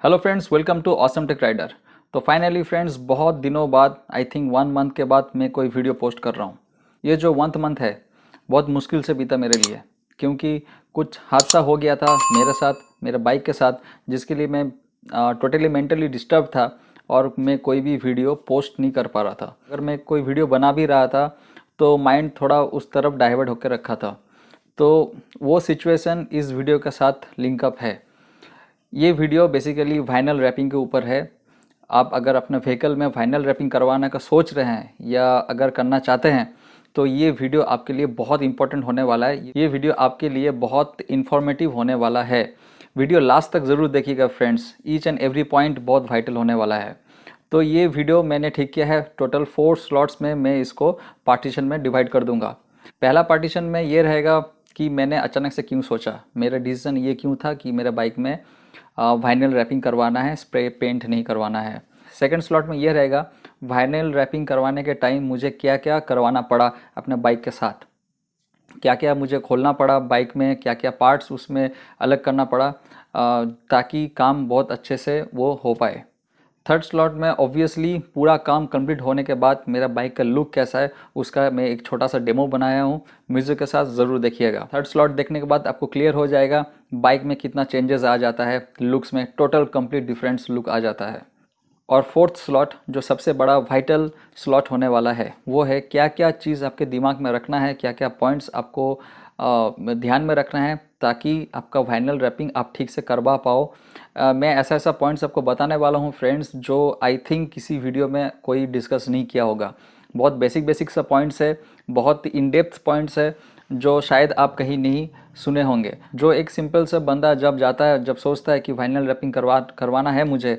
Hello friends, welcome to awesome tech rider. तो finally friends, बहुत दिनों बाद आई थिंक 1 मंथ के बाद मैं कोई वीडियो पोस्ट कर रहा हूँ। ये जो 1 मंथ है बहुत मुश्किल से बीता मेरे लिए, क्योंकि कुछ हादसा हो गया था मेरे साथ, मेरे बाइक के साथ, जिसके लिए मैं टोटली मेंटली डिस्टर्ब था और मैं कोई भी वीडियो पोस्ट नहीं कर पा रहा था। अगर मैं कोई वीडियो बना भी रहा था तो माइंड थोड़ा उस तरफ डाइवर्ट होकर रखा था। तो वो सिचुएशन इस वीडियो के साथ लिंकअप है। ये वीडियो बेसिकली वाइनल रैपिंग के ऊपर है। आप अगर अपने व्हीकल में वाइनल रैपिंग करवाने का सोच रहे हैं या अगर करना चाहते हैं तो ये वीडियो आपके लिए बहुत इंपॉर्टेंट होने वाला है। ये वीडियो आपके लिए बहुत इन्फॉर्मेटिव होने वाला है। वीडियो लास्ट तक ज़रूर देखिएगा friends, each and every point बहुत वाइटल होने वाला है। तो ये वीडियो मैंने ठीक किया है, टोटल 4 स्लॉट्स में मैं इसको पार्टीशन में डिवाइड कर दूंगा। पहला पार्टीशन में ये रहेगा कि मैंने अचानक से क्यों सोचा, मेरा डिसीजन ये क्यों था कि मेरे बाइक में वाइनल रैपिंग करवाना है, स्प्रे पेंट नहीं करवाना है। सेकंड स्लॉट में ये रहेगा वाइनल रैपिंग करवाने के टाइम मुझे क्या क्या करवाना पड़ा अपने बाइक के साथ, क्या क्या मुझे खोलना पड़ा बाइक में, क्या क्या पार्ट्स उसमें अलग करना पड़ा ताकि काम बहुत अच्छे से वो हो पाए। थर्ड स्लॉट में ऑब्वियसली पूरा काम कंप्लीट होने के बाद मेरा बाइक का लुक कैसा है उसका मैं एक छोटा सा डेमो बनाया हूँ, म्यूजिक के साथ ज़रूर देखिएगा। थर्ड स्लॉट देखने के बाद आपको क्लियर हो जाएगा बाइक में कितना चेंजेस आ जाता है, लुक्स में टोटल कंप्लीट डिफरेंस लुक आ जाता है। और फोर्थ स्लॉट जो सबसे बड़ा वाइटल स्लॉट होने वाला है वो है क्या क्या चीज़ आपके दिमाग में रखना है, क्या क्या पॉइंट्स आपको ध्यान में रखना है ताकि आपका वाइनल रैपिंग आप ठीक से करवा पाओ। मैं ऐसा ऐसा पॉइंट्स आपको बताने वाला हूँ फ्रेंड्स जो आई थिंक किसी वीडियो में कोई डिस्कस नहीं किया होगा। बहुत बेसिक बेसिक सा पॉइंट्स है, बहुत इन डेप्थ पॉइंट्स है जो शायद आप कहीं नहीं सुने होंगे। जो एक सिंपल सा बंदा जब जाता है, जब सोचता है कि फाइनल रैपिंग करवाना है मुझे,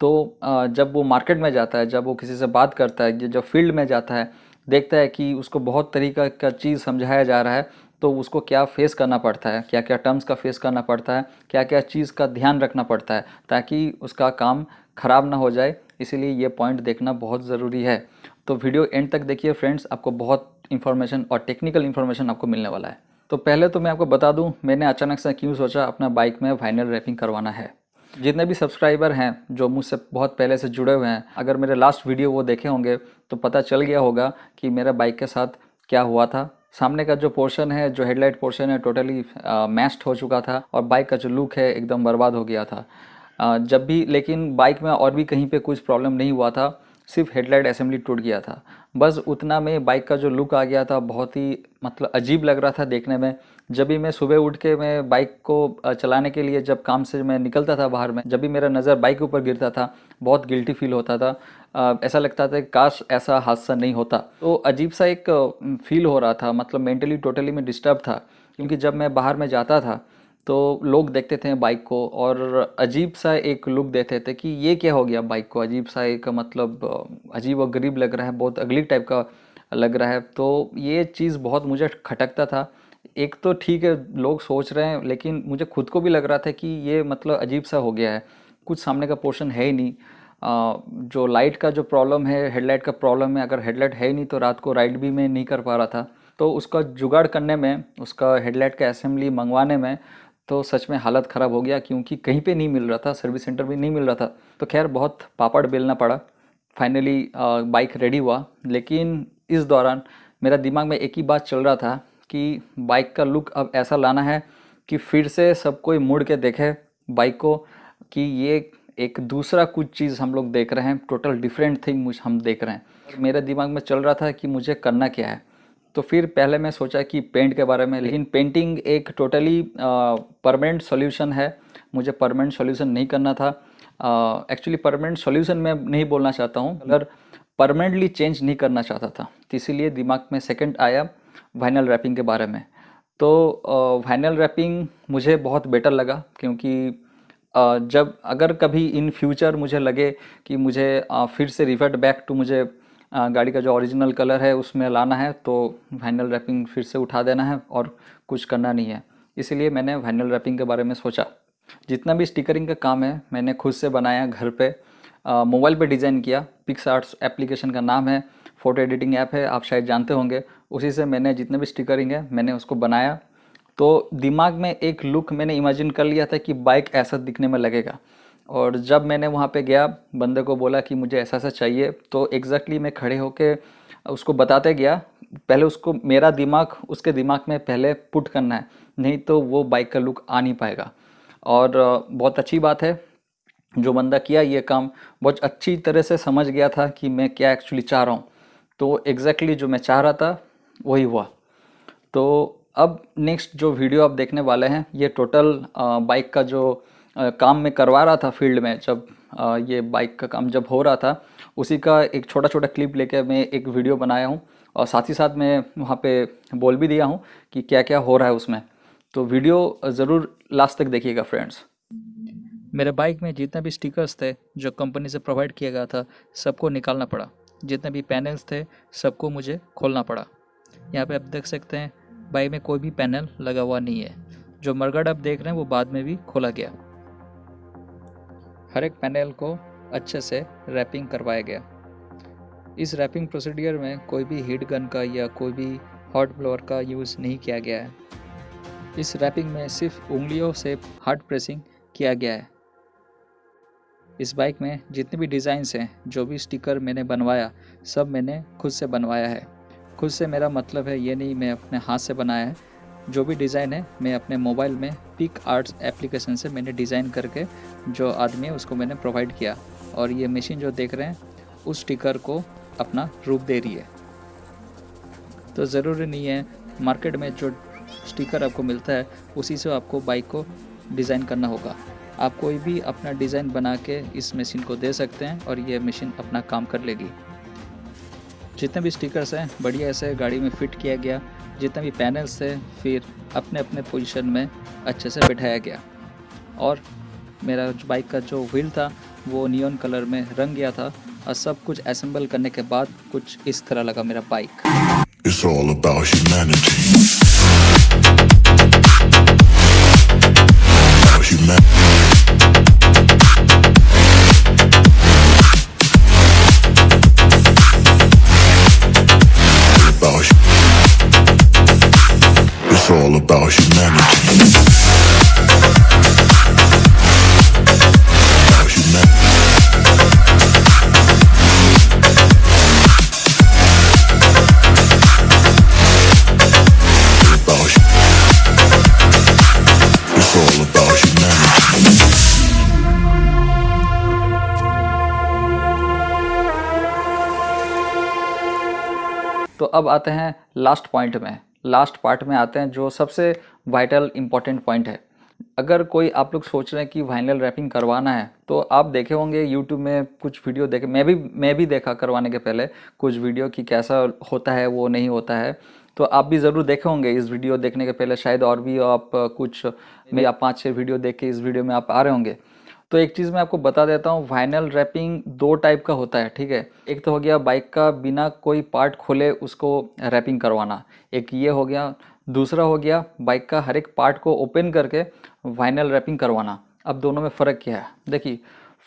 तो जब वो मार्केट में जाता है, जब वो किसी से बात करता है, जब फील्ड में जाता है, देखता है कि उसको बहुत तरीका का चीज़ समझाया जा रहा है, तो उसको क्या फेस करना पड़ता है, क्या क्या टर्म्स का फेस करना पड़ता है, क्या क्या चीज़ का ध्यान रखना पड़ता है ताकि उसका काम ख़राब ना हो जाए। इसीलिए ये पॉइंट देखना बहुत ज़रूरी है। तो वीडियो एंड तक देखिए फ्रेंड्स, आपको बहुत इन्फॉर्मेशन और टेक्निकल इन्फॉर्मेशन आपको मिलने वाला है। तो पहले तो मैं आपको बता दूं मैंने अचानक से क्यों सोचा अपना बाइक में वाइनल रैपिंग करवाना है। जितने भी सब्सक्राइबर हैं जो मुझसे बहुत पहले से जुड़े हुए हैं, अगर मेरे लास्ट वीडियो वो देखे होंगे तो पता चल गया होगा कि मेरा बाइक के साथ क्या हुआ था। सामने का जो पोर्शन है, जो हेडलाइट पोर्शन है, टोटली मैश्ड हो चुका था और बाइक का जो लुक है एकदम बर्बाद हो गया था। जब भी, लेकिन बाइक में और भी कहीं पे कुछ प्रॉब्लम नहीं हुआ था, सिर्फ हेडलाइट असेंबली टूट गया था। बस उतना में बाइक का जो लुक आ गया था बहुत ही मतलब अजीब लग रहा था देखने में। जब भी मैं सुबह उठ के मैं बाइक को चलाने के लिए जब काम से मैं निकलता था बाहर में, जब भी मेरा नज़र बाइक के ऊपर गिरता था बहुत गिल्टी फील होता था। ऐसा लगता था कि काश ऐसा हादसा नहीं होता। तो अजीब सा एक फील हो रहा था, मतलब मेंटली टोटली मैं डिस्टर्ब था, क्योंकि जब मैं बाहर में जाता था तो लोग देखते थे बाइक को और अजीब सा एक लुक देते थे कि ये क्या हो गया बाइक को, अजीब सा एक मतलब अजीब और गरीब लग रहा है, बहुत अगली टाइप का लग रहा है। तो ये चीज़ बहुत मुझे खटकता था। एक तो ठीक है लोग सोच रहे हैं, लेकिन मुझे खुद को भी लग रहा था कि ये मतलब अजीब सा हो गया है, कुछ सामने का पोर्शन है ही नहीं। जो लाइट का जो प्रॉब्लम है, हेडलाइट का प्रॉब्लम है, अगर हेडलाइट है ही नहीं तो रात को राइड भी मैं नहीं कर पा रहा था। तो उसका जुगाड़ करने में, उसका हेडलाइट का असेंबली मंगवाने में तो सच में हालत ख़राब हो गया, क्योंकि कहीं पे नहीं मिल रहा था, सर्विस सेंटर भी नहीं मिल रहा था। तो खैर बहुत पापड़ बेलना पड़ा, फाइनली बाइक रेडी हुआ। लेकिन इस दौरान मेरा दिमाग में एक ही बात चल रहा था कि बाइक का लुक अब ऐसा लाना है कि फिर से सब कोई मुड़ के देखे बाइक को कि ये एक दूसरा कुछ चीज़ हम लोग देख रहे हैं, टोटल डिफरेंट थिंग मुझ हम देख रहे हैं। और मेरे दिमाग में चल रहा था कि मुझे करना क्या है। तो फिर पहले मैं सोचा कि पेंट के बारे में, लेकिन पेंटिंग एक टोटली परमानेंट सॉल्यूशन है, मुझे परमानेंट सॉल्यूशन नहीं करना था। एक्चुअली परमानेंट सॉल्यूशन मैं नहीं बोलना चाहता हूँ, अगर परमानेंटली चेंज नहीं करना चाहता था, तो इसीलिए दिमाग में सेकंड आया वाइनल रैपिंग के बारे में। तो वाइनल रैपिंग मुझे बहुत बेटर लगा, क्योंकि जब अगर कभी इन फ्यूचर मुझे लगे कि मुझे फिर से रिवर्ट बैक टू मुझे गाड़ी का जो ओरिजिनल कलर है उसमें लाना है, तो वाइनल रैपिंग फिर से उठा देना है और कुछ करना नहीं है। इसीलिए मैंने वाइनल रैपिंग के बारे में सोचा। जितना भी स्टिकरिंग का काम है मैंने खुद से बनाया घर पे, मोबाइल पे डिज़ाइन किया। पिक्स आर्ट्स एप्लीकेशन का नाम है, फ़ोटो एडिटिंग ऐप है, आप शायद जानते होंगे। उसी से मैंने जितने भी स्टिकरिंग है मैंने उसको बनाया। तो दिमाग में एक लुक मैंने इमेजिन कर लिया था कि बाइक ऐसा दिखने में लगेगा। और जब मैंने वहाँ पे गया, बंदे को बोला कि मुझे ऐसा ऐसा चाहिए, तो एग्जैक्टली मैं खड़े होके उसको बताते गया। पहले उसको मेरा दिमाग उसके दिमाग में पहले पुट करना है, नहीं तो वो बाइक का लुक आ नहीं पाएगा। और बहुत अच्छी बात है, जो बंदा किया ये काम बहुत अच्छी तरह से समझ गया था कि मैं क्या एक्चुअली चाह रहा हूँ। तो एग्जैक्टली जो मैं चाह रहा था वही हुआ। तो अब नेक्स्ट जो वीडियो आप देखने वाले हैं, ये टोटल बाइक का जो काम मैं करवा रहा था फील्ड में, जब ये बाइक का काम जब हो रहा था, उसी का एक छोटा छोटा क्लिप लेके मैं एक वीडियो बनाया हूँ। और साथ ही साथ मैं वहाँ पे बोल भी दिया हूँ कि क्या क्या हो रहा है उसमें। तो वीडियो ज़रूर लास्ट तक देखिएगा फ्रेंड्स। मेरे बाइक में जितने भी स्टिकर्स थे जो कंपनी से प्रोवाइड किया गया था, सबको निकालना पड़ा। जितने भी पैनल्स थे सबको मुझे खोलना पड़ा। यहाँ पे आप देख सकते हैं बाइक में कोई भी पैनल लगा हुआ नहीं है। जो मरगड़ आप देख रहे हैं वो बाद में भी खोला गया। हर एक पैनल को अच्छे से रैपिंग करवाया गया। इस रैपिंग प्रोसीडियर में कोई भी हीट गन का या कोई भी हॉट ब्लोअर का यूज़ नहीं किया गया है। इस रैपिंग में सिर्फ उंगलियों से हार्ड प्रेसिंग किया गया है। इस बाइक में जितने भी डिज़ाइंस हैं, जो भी स्टिकर मैंने बनवाया, सब मैंने खुद से बनवाया है। खुद से मेरा मतलब है ये नहीं मैं अपने हाथ से बनाया है। जो भी डिज़ाइन है मैं अपने मोबाइल में पिक आर्ट्स एप्लीकेशन से मैंने डिज़ाइन करके जो आदमी है उसको मैंने प्रोवाइड किया। और ये मशीन जो देख रहे हैं उस स्टिकर को अपना रूप दे रही है। तो ज़रूरी नहीं है मार्केट में जो स्टिकर आपको मिलता है उसी से आपको बाइक को डिज़ाइन करना होगा। आप कोई भी अपना डिज़ाइन बना के इस मशीन को दे सकते हैं और ये मशीन अपना काम कर लेगी। जितने भी स्टिकर्स हैं बढ़िया से गाड़ी में फिट किया गया। जितने भी पैनल्स थे फिर अपने अपने पोजीशन में अच्छे से बैठाया गया। और मेरा बाइक का जो व्हील था वो नियॉन कलर में रंग गया था। और सब कुछ असेंबल करने के बाद कुछ इस तरह लगा मेरा bike. It's all about humanity. About humanity. It's all about humanity. About humanity. It's all about humanity. तो अब आते हैं लास्ट पॉइंट में, लास्ट पार्ट में आते हैं, जो सबसे वाइटल इम्पॉर्टेंट पॉइंट है। अगर कोई आप लोग सोच रहे हैं कि वाइनल रैपिंग करवाना है, तो आप देखे होंगे यूट्यूब में कुछ वीडियो देखे, मैं भी देखा करवाने के पहले कुछ वीडियो कि कैसा होता है वो नहीं होता है। तो आप भी ज़रूर देखे होंगे इस वीडियो देखने के पहले, शायद और भी आप कुछ में आप 5-6 वीडियो देख के इस वीडियो में आप आ रहे होंगे। तो एक चीज़ मैं आपको बता देता हूँ, वाइनल रैपिंग 2 टाइप का होता है, ठीक है। एक तो हो गया बाइक का बिना कोई पार्ट खोले उसको रैपिंग करवाना, एक ये हो गया। दूसरा हो गया बाइक का हर एक पार्ट को ओपन करके वाइनल रैपिंग करवाना। अब दोनों में फ़र्क क्या है देखिए।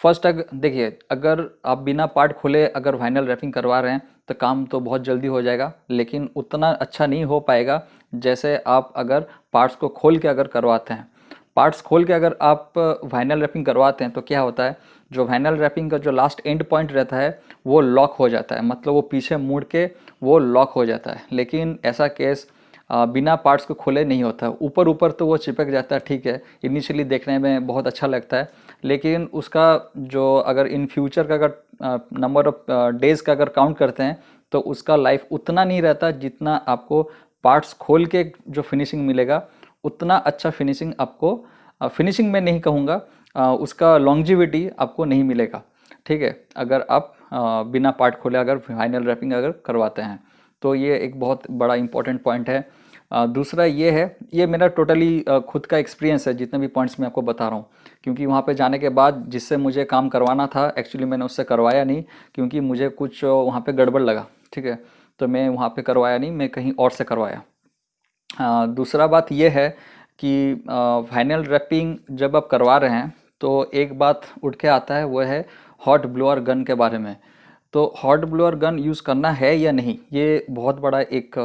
फर्स्ट देखिए, अगर आप बिना पार्ट खोले अगर वाइनल रैपिंग करवा रहे हैं तो काम तो बहुत जल्दी हो जाएगा, लेकिन उतना अच्छा नहीं हो पाएगा जैसे आप अगर पार्ट्स को खोल के अगर करवाते हैं। पार्ट्स खोल के अगर आप वाइनल रैपिंग करवाते हैं तो क्या होता है, जो वाइनल रैपिंग का जो लास्ट एंड पॉइंट रहता है वो लॉक हो जाता है, मतलब वो पीछे मुड़ के वो लॉक हो जाता है। लेकिन ऐसा केस बिना पार्ट्स को खोले नहीं होता। ऊपर ऊपर तो वो चिपक जाता है, ठीक है, इनिशियली देखने में बहुत अच्छा लगता है, लेकिन उसका जो अगर इन फ्यूचर का अगर नंबर ऑफ डेज़ का अगर काउंट करते हैं तो उसका लाइफ उतना नहीं रहता जितना आपको पार्ट्स खोल के जो फिनिशिंग मिलेगा, उतना अच्छा फिनिशिंग आपको, फिनिशिंग में नहीं कहूँगा, उसका लॉन्जिविटी आपको नहीं मिलेगा, ठीक है, अगर आप बिना पार्ट खोले अगर फाइनल रैपिंग अगर करवाते हैं। तो ये एक बहुत बड़ा इंपॉर्टेंट पॉइंट है। दूसरा ये है, ये मेरा टोटली खुद का एक्सपीरियंस है, जितने भी पॉइंट्स मैं आपको बता रहा हूँ, क्योंकि वहाँ पे जाने के बाद जिससे मुझे काम करवाना था एक्चुअली मैंने उससे करवाया नहीं, क्योंकि मुझे कुछ वहाँ पे गड़बड़ लगा, ठीक है, तो मैं वहाँ पे करवाया नहीं, मैं कहीं और से करवाया। दूसरा बात यह है कि फाइनल रैपिंग जब आप करवा रहे हैं तो एक बात उठ के आता है, वो है हॉट ब्लोअर गन के बारे में। तो हॉट ब्लोअर गन यूज़ करना है या नहीं, ये बहुत बड़ा एक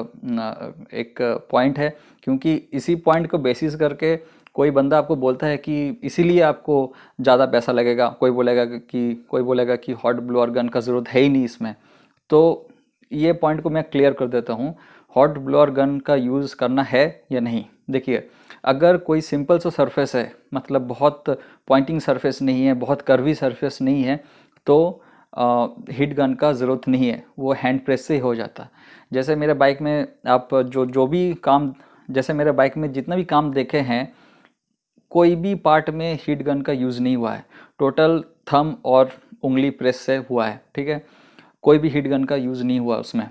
पॉइंट है, क्योंकि इसी पॉइंट को बेसिस करके कोई बंदा आपको बोलता है कि इसीलिए आपको ज़्यादा पैसा लगेगा, कोई बोलेगा कि हॉट ब्लोअर गन का ज़रूरत है ही नहीं इसमें। तो ये पॉइंट को मैं क्लियर कर देता हूँ, हॉट ब्लोअर गन का यूज़ करना है या नहीं। देखिए, अगर कोई सिंपल सा सरफेस है, मतलब बहुत पॉइंटिंग सरफेस नहीं है, बहुत कर्वी सरफेस नहीं है, तो हीट गन का ज़रूरत नहीं है, वो हैंड प्रेस से ही हो जाता है। जैसे मेरे बाइक में आप जो जो भी काम जैसे मेरे बाइक में जितना भी काम देखे हैं, कोई भी पार्ट में हीट गन का यूज़ नहीं हुआ है। टोटल थंब और उंगली प्रेस से हुआ है, ठीक है। कोई भी हीट गन का यूज़ नहीं हुआ उसमें।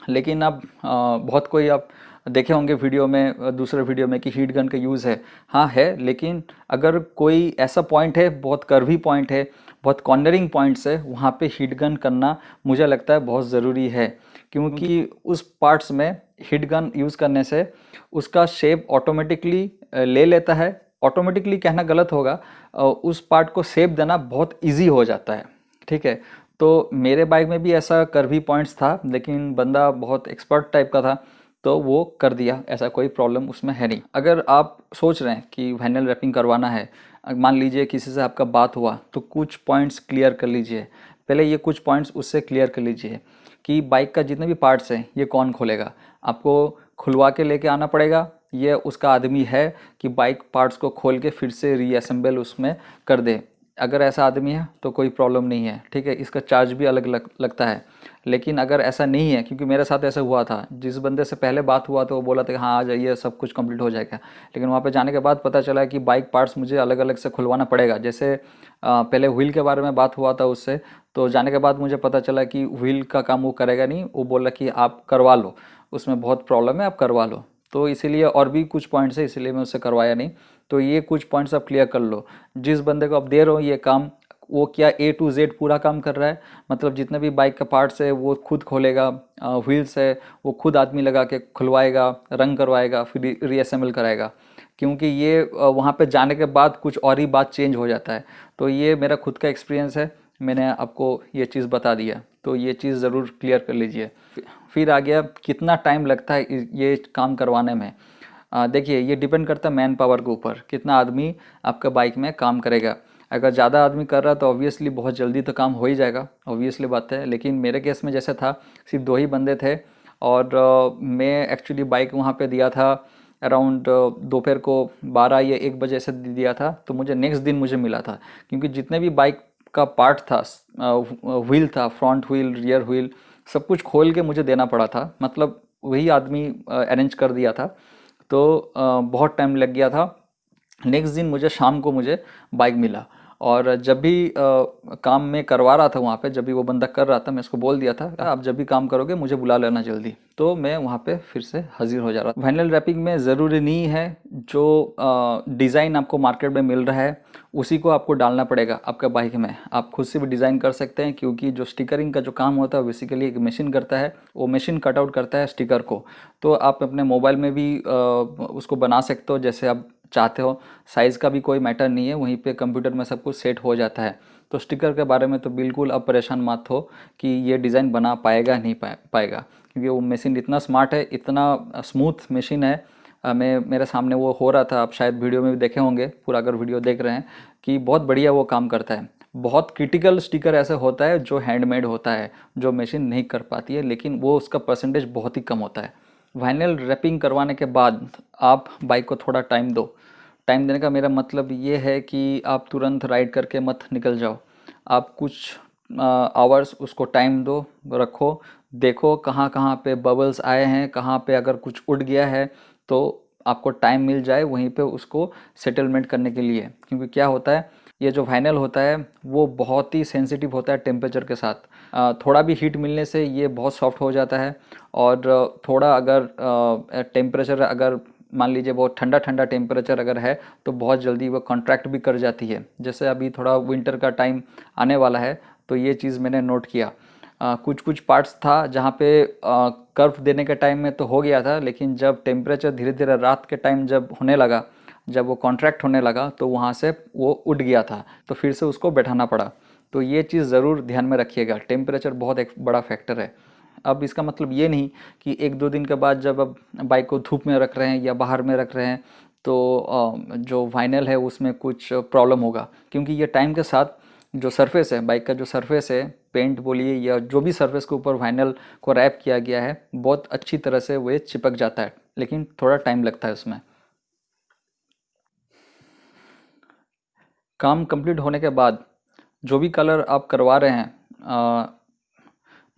लेकिन अब बहुत कोई आप देखे होंगे वीडियो में, दूसरे वीडियो में, कि हीट गन का यूज़ है। हाँ है, लेकिन अगर कोई ऐसा पॉइंट है, बहुत कर्वी पॉइंट है, बहुत कॉर्नरिंग पॉइंट्स है, वहाँ पे हीट गन करना मुझे लगता है बहुत ज़रूरी है। क्योंकि उस पार्ट्स में हीट गन यूज़ करने से उसका शेप ऑटोमेटिकली ले लेता है। ऑटोमेटिकली कहना गलत होगा, उस पार्ट को शेप देना बहुत ईजी हो जाता है, ठीक है। तो मेरे बाइक में भी ऐसा कर्वी पॉइंट्स था, लेकिन बंदा बहुत एक्सपर्ट टाइप का था, तो वो कर दिया, ऐसा कोई प्रॉब्लम उसमें है नहीं। अगर आप सोच रहे हैं कि वाइनिल रैपिंग करवाना है, मान लीजिए किसी से आपका बात हुआ, तो कुछ पॉइंट्स क्लियर कर लीजिए। पहले ये कुछ पॉइंट्स उससे क्लियर कर लीजिए कि बाइक का जितने भी पार्ट्स हैं ये कौन खोलेगा। आपको खुलवा के लेके आना पड़ेगा, ये उसका आदमी है कि बाइक पार्ट्स को खोल के फिर से रीअसेंबल उसमें कर दे। अगर ऐसा आदमी है तो कोई प्रॉब्लम नहीं है, ठीक है, इसका चार्ज भी अलग लगता है। लेकिन अगर ऐसा नहीं है, क्योंकि मेरे साथ ऐसा हुआ था, जिस बंदे से पहले बात हुआ तो वो बोला था कि हाँ आ जाइए, सब कुछ कंप्लीट हो जाएगा। लेकिन वहाँ पे जाने के बाद पता चला कि बाइक पार्ट्स मुझे अलग अलग से खुलवाना पड़ेगा। जैसे पहले व्हील के बारे में बात हुआ था उससे, तो जाने के बाद मुझे पता चला कि व्हील का काम वो करेगा नहीं, वो बोला कि आप करवा लो, उसमें बहुत प्रॉब्लम है, आप करवा लो। तो इसीलिए, और भी कुछ पॉइंट्स है, इसलिए मैं उससे करवाया नहीं। तो ये कुछ पॉइंट्स आप क्लियर कर लो। जिस बंदे को आप दे रहे हो ये काम, वो क्या A to Z पूरा काम कर रहा है, मतलब जितने भी बाइक का पार्ट्स है वो खुद खोलेगा, व्हील्स है वो खुद आदमी लगा के खुलवाएगा, रंग करवाएगा, फिर रीअसेंबल कराएगा। क्योंकि ये वहाँ पे जाने के बाद कुछ और ही बात चेंज हो जाता है। तो ये मेरा खुद का एक्सपीरियंस है, मैंने आपको ये चीज़ बता दिया, तो ये चीज़ ज़रूर क्लियर कर लीजिए। फिर आ गया कितना टाइम लगता है ये काम करवाने में। देखिए, ये डिपेंड करता है मैन पावर के ऊपर, कितना आदमी आपका बाइक में काम करेगा। अगर ज़्यादा आदमी कर रहा है तो ऑब्वियसली बहुत जल्दी तो काम हो ही जाएगा, ऑब्वियसली बात है। लेकिन मेरे केस में जैसे था, सिर्फ 2 ही बंदे थे, और मैं एक्चुअली बाइक वहाँ पे दिया था अराउंड दोपहर को 12 या 1 बजे से दिया था, तो मुझे नेक्स्ट दिन मुझे मिला था। क्योंकि जितने भी बाइक का पार्ट था, व्हील था, फ्रंट व्हील, रियर व्हील, सब कुछ खोल के मुझे देना पड़ा था, मतलब वही आदमी अरेंज कर दिया था। तो बहुत टाइम लग गया था। नेक्स्ट दिन मुझे शाम को मुझे बाइक मिला। और जब भी काम मैं करवा रहा था वहाँ पे, जब भी वो बंदा कर रहा था, मैं उसको बोल दिया था आप जब भी काम करोगे मुझे बुला लेना जल्दी। तो मैं वहाँ पे फिर से हाजिर हो जा रहा था। वाइनिल रैपिंग में ज़रूरी नहीं है जो डिज़ाइन आपको मार्केट में मिल रहा है उसी को आपको डालना पड़ेगा आपका बाइक में। आप खुद से भी डिज़ाइन कर सकते हैं, क्योंकि जो स्टिकरिंग का जो काम होता है बेसिकली एक मशीन करता है, वो मशीन कट आउट करता है स्टिकर को। तो आप अपने मोबाइल में भी उसको बना सकते हो जैसे आप चाहते हो। साइज़ का भी कोई मैटर नहीं है, वहीं पे कंप्यूटर में सब कुछ सेट हो जाता है। तो स्टिकर के बारे में तो बिल्कुल अब परेशान मत हो कि ये डिज़ाइन बना पाएगा नहीं पाएगा, क्योंकि वो मशीन इतना स्मार्ट है, इतना स्मूथ मशीन है। मैं मेरे सामने वो हो रहा था, आप शायद वीडियो में भी देखे होंगे, पूरा अगर वीडियो देख रहे हैं, कि बहुत बढ़िया वो काम करता है। बहुत क्रिटिकल स्टिकर ऐसे होता है जो हैंडमेड होता है, जो मशीन नहीं कर पाती है, लेकिन वो उसका परसेंटेज बहुत ही कम होता है। वाइनिल रैपिंग करवाने के बाद आप बाइक को थोड़ा टाइम दो। टाइम देने का मेरा मतलब ये है कि आप तुरंत राइड करके मत निकल जाओ। आप कुछ आवर्स उसको टाइम दो, रखो, देखो कहाँ कहाँ पे बबल्स आए हैं, कहाँ पे अगर कुछ उड़ गया है, तो आपको टाइम मिल जाए वहीं पे उसको सेटलमेंट करने के लिए। क्योंकि क्या होता है, ये जो वाइनिल होता है वो बहुत ही सेंसिटिव होता है टेम्परेचर के साथ। थोड़ा भी हीट मिलने से ये बहुत सॉफ्ट हो जाता है। और थोड़ा अगर टेम्परेचर, अगर मान लीजिए बहुत ठंडा ठंडा टेम्परेचर अगर है, तो बहुत जल्दी वो कॉन्ट्रैक्ट भी कर जाती है। जैसे अभी थोड़ा विंटर का टाइम आने वाला है, तो ये चीज़ मैंने नोट किया। कुछ कुछ पार्ट्स था जहाँ पे कर्व देने के टाइम में तो हो गया था, लेकिन जब टेम्परेचर धीरे धीरे रात के टाइम जब होने लगा, जब वो कॉन्ट्रैक्ट होने लगा, तो वहाँ से वो उठ गया था, तो फिर से उसको बैठाना पड़ा। तो ये चीज़ ज़रूर ध्यान में रखिएगा, टेम्परेचर बहुत एक बड़ा फैक्टर है। अब इसका मतलब ये नहीं कि 1-2 दिन के बाद जब अब बाइक को धूप में रख रहे हैं या बाहर में रख रहे हैं जो वाइनल है उसमें कुछ प्रॉब्लम होगा, क्योंकि ये टाइम के साथ जो सरफेस है, बाइक का जो सरफेस है, पेंट बोलिए या जो भी सरफेस के ऊपर वाइनल को रैप किया गया है, बहुत अच्छी तरह से वो चिपक जाता है, लेकिन थोड़ा टाइम लगता है उसमें। काम कंप्लीट होने के बाद जो भी कलर आप करवा रहे हैं,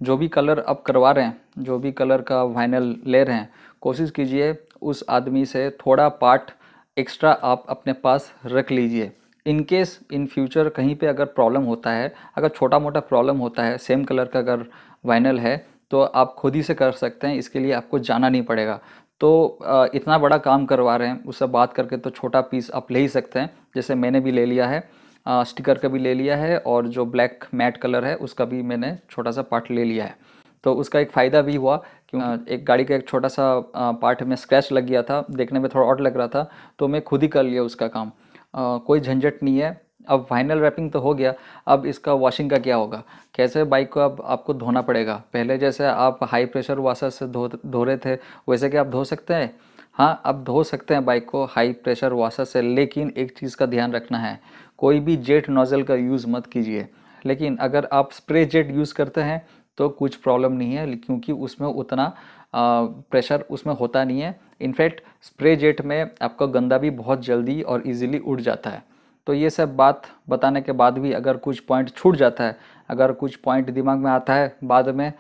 जो भी कलर आप करवा रहे हैं, जो भी कलर का वाइनल ले रहे हैं, कोशिश कीजिए उस आदमी से थोड़ा पार्ट एक्स्ट्रा आप अपने पास रख लीजिए। इन केस इन फ्यूचर कहीं पे अगर प्रॉब्लम होता है, अगर छोटा मोटा प्रॉब्लम होता है, सेम कलर का अगर वाइनल है, तो आप खुद ही से कर सकते हैं, इसके लिए आपको जाना नहीं पड़ेगा। तो इतना बड़ा काम करवा रहे हैं, उससे बात करके तो छोटा पीस आप ले ही सकते हैं, जैसे मैंने भी ले लिया है, स्टिकर का भी ले लिया है, और जो ब्लैक मैट कलर है उसका भी मैंने छोटा सा पार्ट ले लिया है। तो उसका एक फ़ायदा भी हुआ, क्योंकि एक गाड़ी का एक छोटा सा पार्ट में स्क्रैच लग गया था, देखने में थोड़ा ऑड लग रहा था, तो मैं खुद ही कर लिया उसका काम। कोई झंझट नहीं है। अब वाइनल रैपिंग तो हो गया, अब इसका वॉशिंग का क्या होगा, कैसे बाइक को अब आपको धोना पड़ेगा। पहले जैसे आप हाई प्रेशर वाशर से धो रहे थे, वैसे कि आप धो सकते हैं। हाँ, आप धो सकते हैं बाइक को हाई प्रेशर वाशर से, लेकिन एक चीज़ का ध्यान रखना है, कोई भी जेट नोज़ल का यूज़ मत कीजिए। लेकिन अगर आप स्प्रे जेट यूज़ करते हैं तो कुछ प्रॉब्लम नहीं है, क्योंकि उसमें उतना प्रेशर उसमें होता नहीं है। इनफैक्ट स्प्रे जेट में आपका गंदा भी बहुत जल्दी और इजीली उड़ जाता है। तो ये सब बात बताने के बाद भी अगर कुछ पॉइंट छूट जाता है, अगर कुछ पॉइंट दिमाग में आता है बाद में,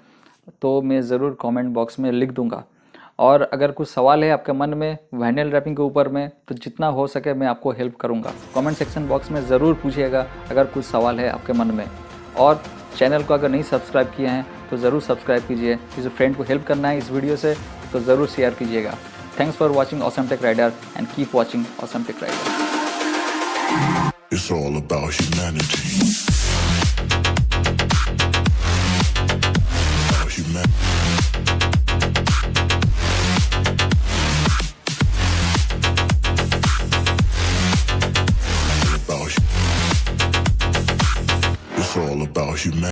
तो मैं ज़रूर कमेंट बॉक्स में लिख दूंगा। और अगर कुछ सवाल है आपके मन में वाइनल रैपिंग के ऊपर में, तो जितना हो सके मैं आपको हेल्प करूंगा। कमेंट सेक्शन बॉक्स में ज़रूर पूछिएगा अगर कुछ सवाल है आपके मन में। और चैनल को अगर नहीं सब्सक्राइब किए हैं तो ज़रूर सब्सक्राइब कीजिए। किसी फ्रेंड को हेल्प करना है इस वीडियो से तो ज़रूर शेयर कीजिएगा। Thanks for watching awesome tech rider and keep watching awesome tech rider. It's all about humanity. About It's all about humanity.